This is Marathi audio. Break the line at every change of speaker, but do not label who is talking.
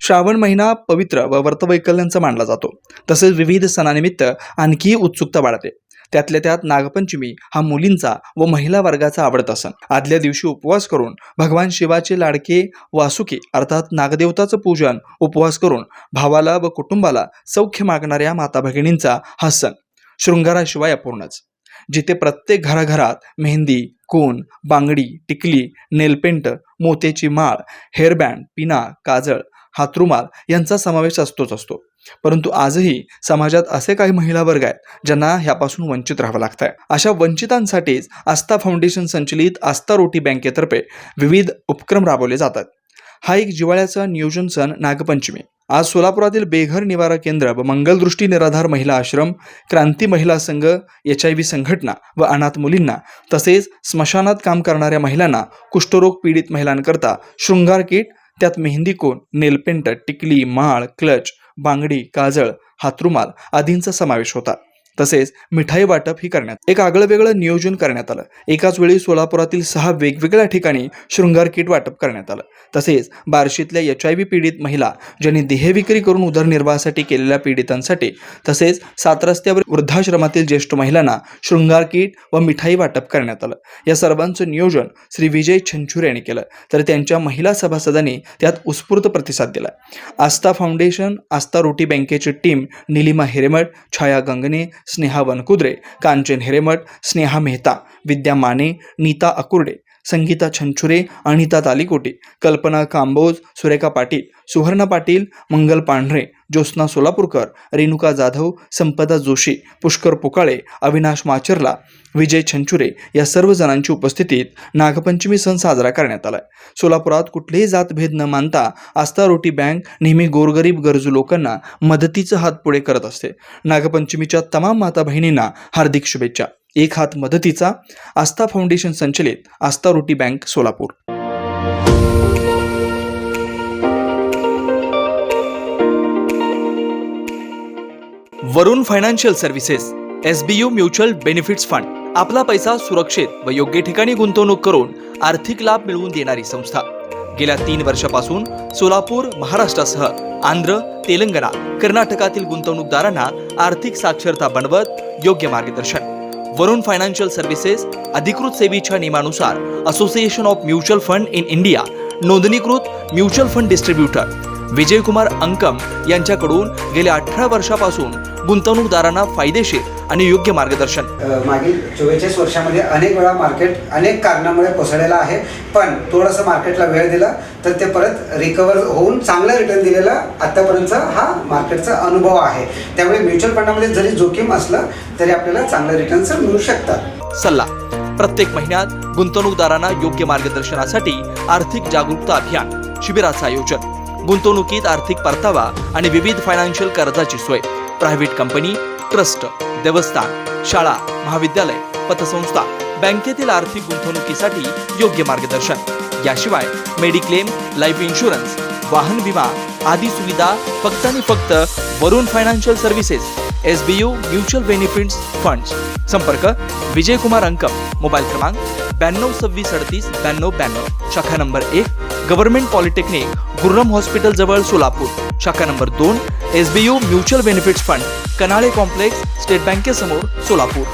श्रावण महिना पवित्र व व्रतवैकल्यांचा मानला जातो. तसेच विविध सणानिमित्त आणखी उत्सुकता वाढते. त्यातल्या त्यात नागपंचमी हा मुलींचा व महिला वर्गाचा आवडता सण. आदल्या दिवशी उपवास करून भगवान शिवाचे लाडके वासुकी अर्थात नागदेवताचं पूजन उपवास करून भावाला व कुटुंबाला सौख्य मागणाऱ्या माता भगिनींचा हा सण शृंगाराशिवाय अपूर्णच. जिथे प्रत्येक घराघरात मेहंदी, कोन, बांगडी, टिकली, नेलपेंट, मोत्याची माळ, हेअरबँड, पिना, काजळ, हातरुमाल यांचा समावेश असतो. परंतु आजही समाजात असे काही महिला वर्ग आहेत ज्यांना ह्यापासून वंचित राहावं लागतंय. अशा वंचितांसाठीच आस्था फाउंडेशन संचलित आस्था रोटी बँकेतर्फे विविध उपक्रम राबवले जातात. हा एक जिव्हाळ्याचा नियोजन सण नागपंचमी आज सोलापुरातील बेघर निवारा केंद्र व मंगलदृष्टी निराधार महिला आश्रम, क्रांती महिला संघ, HIV संघटना व अनाथ मुलींना तसेच स्मशानात काम करणाऱ्या महिलांना, कुष्ठरोग पीडित महिलांकरता शृंगार किट, त्यात मेहंदी कोन, नेलपेंट, टिकली, माळ, क्लच, बांगडी, काजळ, हातरुमाल आदींचा समावेश होता. तसेच मिठाई वाटप ही करण्यात एक आगळंवेगळं नियोजन करण्यात आलं. एकाच वेळी सोलापुरातील 6 वेगवेगळ्या ठिकाणी शृंगार किट वाटप करण्यात आलं. तसेच बार्शीतल्या HIV पीडित महिला ज्यांनी देहविक्री करून उदरनिर्वाहासाठी केलेल्या पीडितांसाठी, तसेच 7 रस्त्यावर वृद्धाश्रमातील ज्येष्ठ महिलांना शृंगार किट व मिठाई वाटप करण्यात आलं. या सर्वांचं नियोजन श्री विजय छंछुरे यांनी केलं, तर त्यांच्या महिला सभासदांनी त्यात उत्स्फूर्त प्रतिसाद दिला. आस्था फाउंडेशन आस्था रोटी बँकेची टीम निलिमा हिरेमठ, छाया गंगणे, स्नेहा वनकुद्रे, कांचन हिरेमठ, स्नेहा मेहता, विद्या माने, नीता अकुर्डे, संगीता छंछुरे, अनिता तालिकोटी, कल्पना कांबोज, सुरेखा पाटील, सुवर्णा पाटील, मंगल पांढरे, ज्योत्स्ना सोलापूरकर, रेणुका जाधव, संपदा जोशी, पुष्कर पुकाळे, अविनाश माचरला, विजय छंछुरे या सर्व जणांची उपस्थितीत नागपंचमी सण साजरा करण्यात आला. सोलापुरात कुठलेही जातभेद न मानता आस्था रोटी बँक नेहमी गोरगरीब गरजू लोकांना मदतीचा हात पुढे करत असते. नागपंचमीच्या तमाम माता बहिणींना हार्दिक शुभेच्छा. एक हात मदतीचा. आस्था फाउंडेशन संचलित Aastha Roti bank Solapur. Varun financial services SBU mutual benefits fund आपला पैसा सुरक्षित व योग्य ठिकाणी गुंतवणूक करून आर्थिक लाभ मिळवून देणारी संस्था. गेल्या 3 वर्षापासून सोलापूर, महाराष्ट्रासह आंध्र, तेलंगणा, कर्नाटकातील गुंतवणूकदारांना आर्थिक साक्षरता बनवत योग्य मार्गदर्शन. वरुण फायनान्शियल सर्व्हिसेस अधिकृत सेवेच्या नियमानुसार association of mutual fund in India नोंदणीकृत mutual fund distributor Vijaykumar Ankam यांच्याकडून गेल्या 18 वर्षापासून गुंतवणूकदारांना फायदेशीर आणि योग्य मार्गदर्शन.
मागील 44 वर्षामध्ये अनेक वेळा मार्केट अनेक कारणामुळे कोसळलेलं आहे, पण थोडंसं मार्केटला वेळ दिला तर ते परत रिकवर होऊन चांगला रिटर्न दिलेला आतापर्यंतचा हा मार्केटचा अनुभव आहे. त्यामुळे म्युच्युअल फंडामध्ये जरी जोखीम असलं तरी आपल्याला चांगले रिटर्न्स मिळू शकतात.
सल्ला. प्रत्येक महिन्यात गुंतवणूकदारांना योग्य मार्गदर्शनासाठी आर्थिक जागरूकता अभियान शिबिराचं आयोजन. गुंतवणुकीत आर्थिक परतावा आणि विविध फायनान्शियल कर्जाची सोय. प्रायव्हेट कंपनी, ट्रस्ट, देवस्थान, शाळा, महाविद्यालय, पतसंस्था, बँकेतील आर्थिक गुंतवणुकीसाठी योग्य मार्गदर्शन. याशिवाय मेडिक्लेम, लाईफ इन्शुरन्स, वाहन विमा आदी सुविधा फक्त आणि फक्त Varun financial services SBU mutual benefits funds. संपर्क विजयकुमार अंकम. मोबाईल क्रमांक 9226389292. शाखा number 1 government polytechnic, Gurram hospital जवळ सोलापूर. शाखा number 2 SBU mutual benefits fund, Kanale complex, state बँकेसमोर सोलापूर.